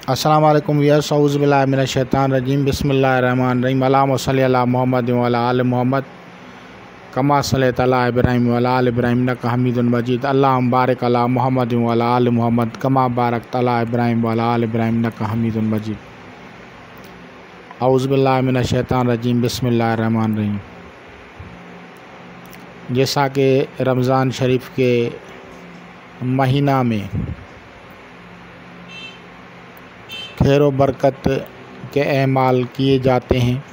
अस्सलाम वालेकुम वियर्स, औज़ु बिल्लाहि मिनश शैतानिर रजीम, बिस्मिल्लाहिर रहमानिर रहीम। अल्लाहुम्मा सल्लि अला मुहम्मद व अला आलि मुहम्मद कमा सल्लैता अला इब्राहीम व अला आलि इब्राहीम इन्नका हमीदुम मजीद। अल्लाहुम्मा बारिक अला मुहम्मद व अला आलि मुहम्मद कमा बारकता अला इब्राहीम व अला आलि इब्राहीम इन्नका हमीदुम मजीद। औज़ु बिल्लाहि मिनश शैतानिर रजीम, बिस्मिल्लाहिर रहमानिर रहीम। जैसा कि रमज़ान शरीफ के महीना में खैर व बरकत के अहमाल किए जाते हैं,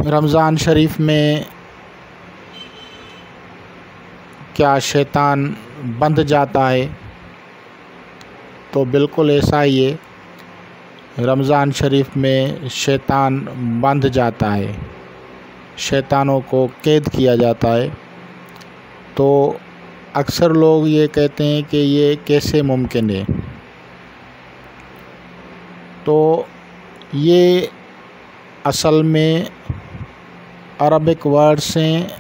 रमज़ान शरीफ में क्या शैतान बंध जाता है? तो बिल्कुल ऐसा ही है, रमज़ान शरीफ में शैतान बंध जाता है, शैतानों को कैद किया जाता है। तो अक्सर लोग ये कहते हैं कि ये कैसे मुमकिन है। तो ये असल में अरबिक वर्ड्स हैं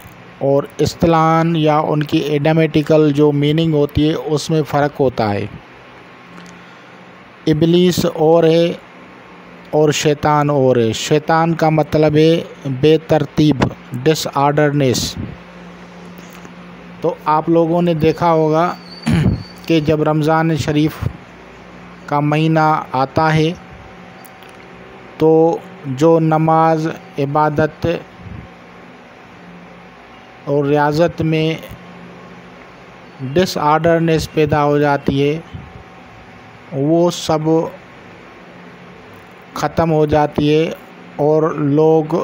और इस्तिलाहन या उनकी एडमेटिकल जो मीनिंग होती है उसमें फ़र्क होता है। इब्लीस और है और शैतान और है। शैतान का मतलब है बेतरतीब, डिसऑर्डरनेस। तो आप लोगों ने देखा होगा कि जब रमज़ान शरीफ का महीना आता है तो जो नमाज, इबादत और रियाज़त में डिसऑर्डरनेस पैदा हो जाती है, वो सब ख़त्म हो जाती है और लोग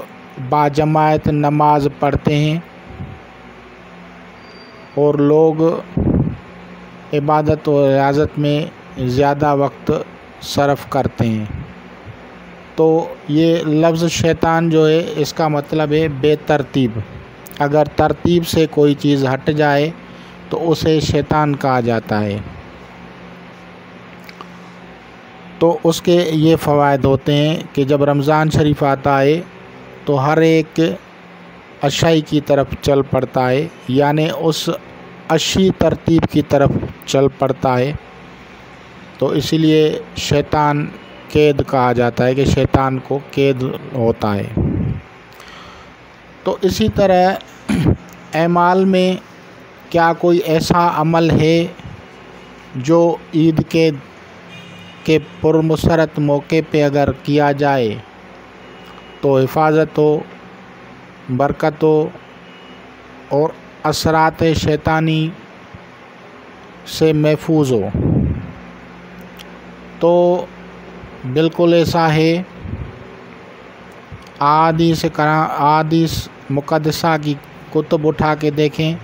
बाजमात नमाज पढ़ते हैं और लोग इबादत और रियाज़त में ज़्यादा वक्त सर्फ करते हैं। तो ये लफ्ज़ शैतान जो है इसका मतलब है बेतरतीब। अगर तरतीब से कोई चीज़ हट जाए तो उसे शैतान कहा जाता है। तो उसके ये फ़वाइद होते हैं कि जब रमज़ान शरीफ आता है तो हर एक अच्छाई की तरफ चल पड़ता है, यानी उस अच्छी तरतीब की तरफ चल पड़ता है। तो इसीलिए शैतान कैद कहा जाता है कि शैतान को कैद होता है। तो इसी तरह अमाल में क्या कोई ऐसा अमल है जो ईद के पुरमसरत मौके पे अगर किया जाए तो हिफाजत हो, बरकत हो और असरात शैतानी से महफूज हो? तो बिल्कुल ऐसा है। आदिस मुक़द्दसा की कुतुब उठा के देखें,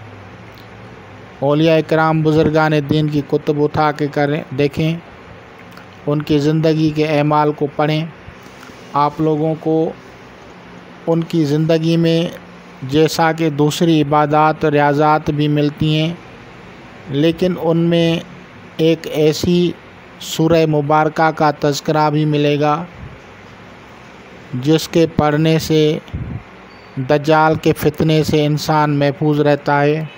औलिया इकराम बुज़ुर्गान दीन की कुतुब उठा के देखें, उनकी ज़िंदगी के अमाल को पढ़ें। आप लोगों को उनकी ज़िंदगी में जैसा कि दूसरी इबादत रियाज़ात भी मिलती हैं, लेकिन उनमें एक ऐसी सूरह मुबारका का तज़किरा भी मिलेगा जिसके पढ़ने से दज्जाल के फितने से इंसान महफूज रहता है,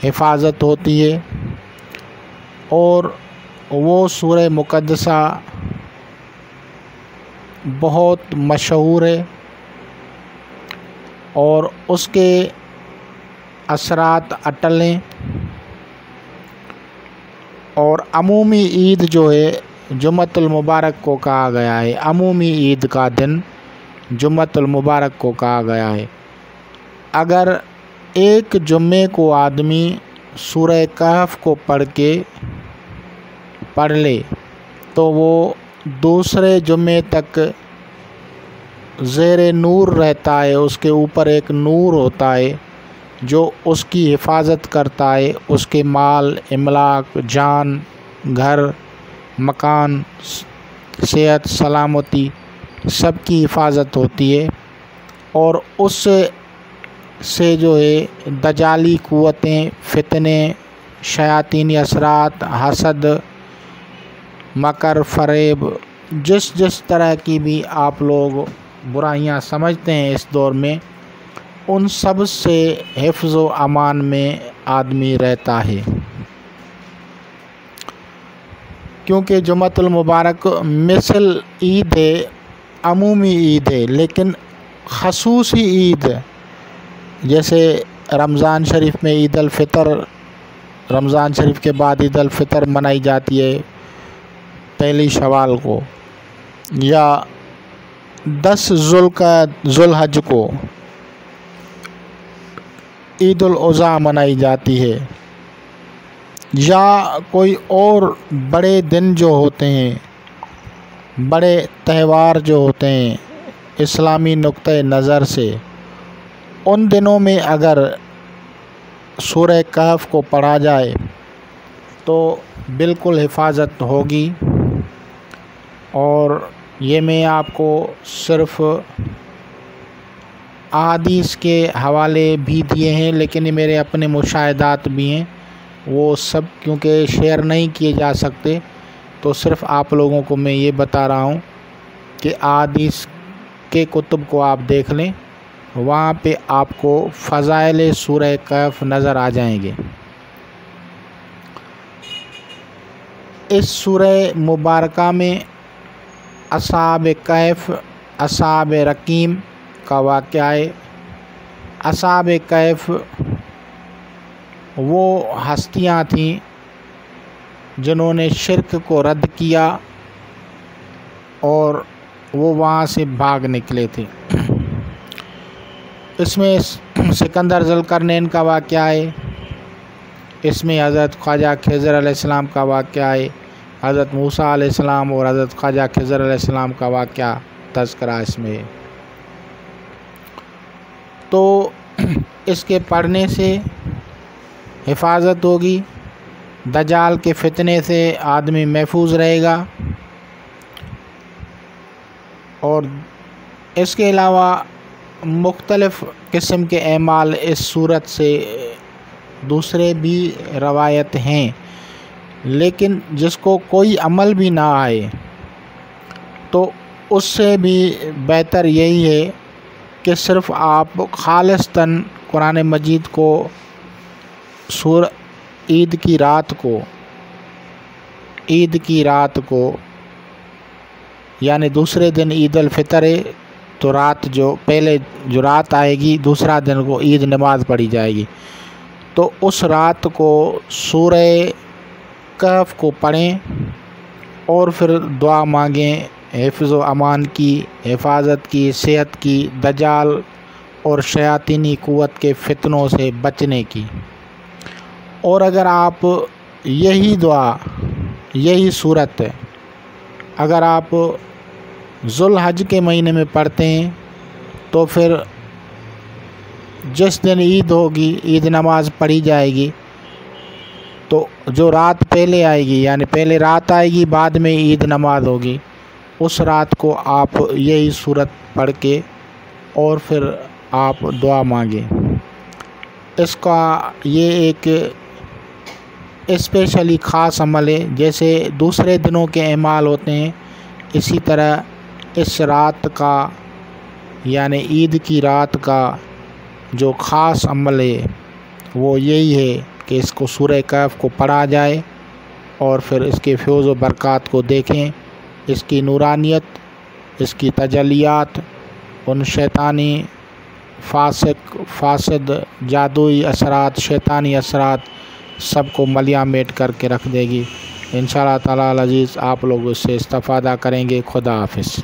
हिफाजत होती है। और वो सूरह मुक़द्दसा बहुत मशहूर है और उसके असरात अटल हैं। और अमूमी ईद जो है जुम्मतुल मुबारक को कहा गया है, अमूमी ईद का दिन जुम्मतुल मुबारक को कहा गया है। अगर एक जुम्मे को आदमी सूरह कहफ को पढ़ ले तो वो दूसरे जुम्मे तक ज़ेरे नूर रहता है, उसके ऊपर एक नूर होता है जो उसकी हिफाजत करता है। उसके माल, इमलाक, जान, घर, मकान, सेहत, सलामती सब की हिफाजत होती है। और उस से जो है दजाली क़ुव्वतें, फितने, शयातीनी असरात, हसद, मकर, फ़रेब, जिस तरह की भी आप लोग बुराइयां समझते हैं इस दौर में, उन सब से हिफ्ज़ व अमान में आदमी रहता है। کیونکہ جمعۃ المبارک مثل عید ہے، عمومی عید ہے، لیکن خصوصی عید جیسے رمضان شریف میں عید الفطر، رمضان شریف کے بعد عید الفطر منائی جاتی ہے پہلی شوال کو، یا 10 ذوالحج کو عید الاضحیٰ منائی جاتی ہے، یا کوئی اور بڑے دن جو ہوتے ہیں، بڑے تہوار جو ہوتے ہیں اسلامی نقطۂ نظر سے، ان دنوں میں اگر سورہ کہف کو پڑھا جائے تو بالکل حفاظت ہوگی۔ اور یہ میں آپ کو صرف احادیث کے حوالے بھی دیے ہیں، لیکن یہ میرے اپنے مشاہدات بھی ہیں، وہ سب کیونکہ شیئر نہیں کیے جا سکتے، تو صرف آپ لوگوں کو میں یہ بتا رہا ہوں کہ احادیث کے کتب کو آپ دیکھ لیں، وہاں پہ آپ کو فضائل سورہ کہف نظر آ جائیں گے۔ اس سورہ مبارکہ میں اصحاب کہف، اصحاب رقیم کا واقعہ ہے۔ اصحاب کہف وہ ہستیاں تھیں جنہوں نے شرک کو رد کیا اور وہ وہاں سے بھاگ نکلے تھے۔ اس میں سکندر ذوالقرنین کا واقعہ ہے، اس میں حضرت خواجہ خضر علیہ السلام کا واقعہ ہے، حضرت موسیٰ علیہ السلام اور حضرت خواجہ خضر علیہ السلام کا واقعہ تذکرہ اس میں ہے۔ تو اس کے پڑھنے سے حفاظت ہوگی، دجال کے فتنے سے آدمی محفوظ رہے گا، اور اس کے علاوہ مختلف قسم کے اعمال اس صورت سے دوسرے بھی روایت ہیں، لیکن جس کو کوئی عمل بھی نہ آئے تو اس سے بھی بہتر یہی ہے کہ صرف آپ خالصتاً قرآن مجید کو عید کی رات کو یعنی دوسرے دن عید الفطر ہے تو پہلے جو رات آئے گی دوسرا دن کو عید نماز پڑھی جائے گی، تو اس رات کو سورہ کہف کو پڑھیں اور پھر دعا مانگیں حفظ و امان کی، حفاظت کی، صحت کی، دجال اور شیاطینی قوت کے فتنوں سے بچنے کی۔ اور اگر آپ یہی دعا، یہی صورت اگر آپ ذوالحج کے مہینے میں پڑھتے ہیں تو پھر جس دن عید ہوگی، عید نماز پڑھی جائے گی، تو جو رات پہلے آئے گی یعنی پہلے رات آئے گی بعد میں عید نماز ہوگی، اس رات کو آپ یہی صورت پڑھ کے اور پھر آپ دعا مانگیں۔ اس کا یہ ایک اسپیشلی خاص عمل ہے، جیسے دوسرے دنوں کے اعمال ہوتے ہیں اسی طرح اس رات کا یعنی عید کی رات کا جو خاص عمل ہے وہ یہی ہے کہ اس کو سورہ کہف کو پڑھا جائے اور پھر اس کے فیض و برکات کو دیکھیں، اس کی نورانیت، اس کی تجلیات، ان شیطانی فاسد جادوئی اثرات، شیطانی اثرات سب کو ملیہ میٹ کر کے رکھ دے گی۔ انشاءاللہ تعالی العزیز آپ لوگ اس سے استفادہ کریں گے۔ خدا حافظ۔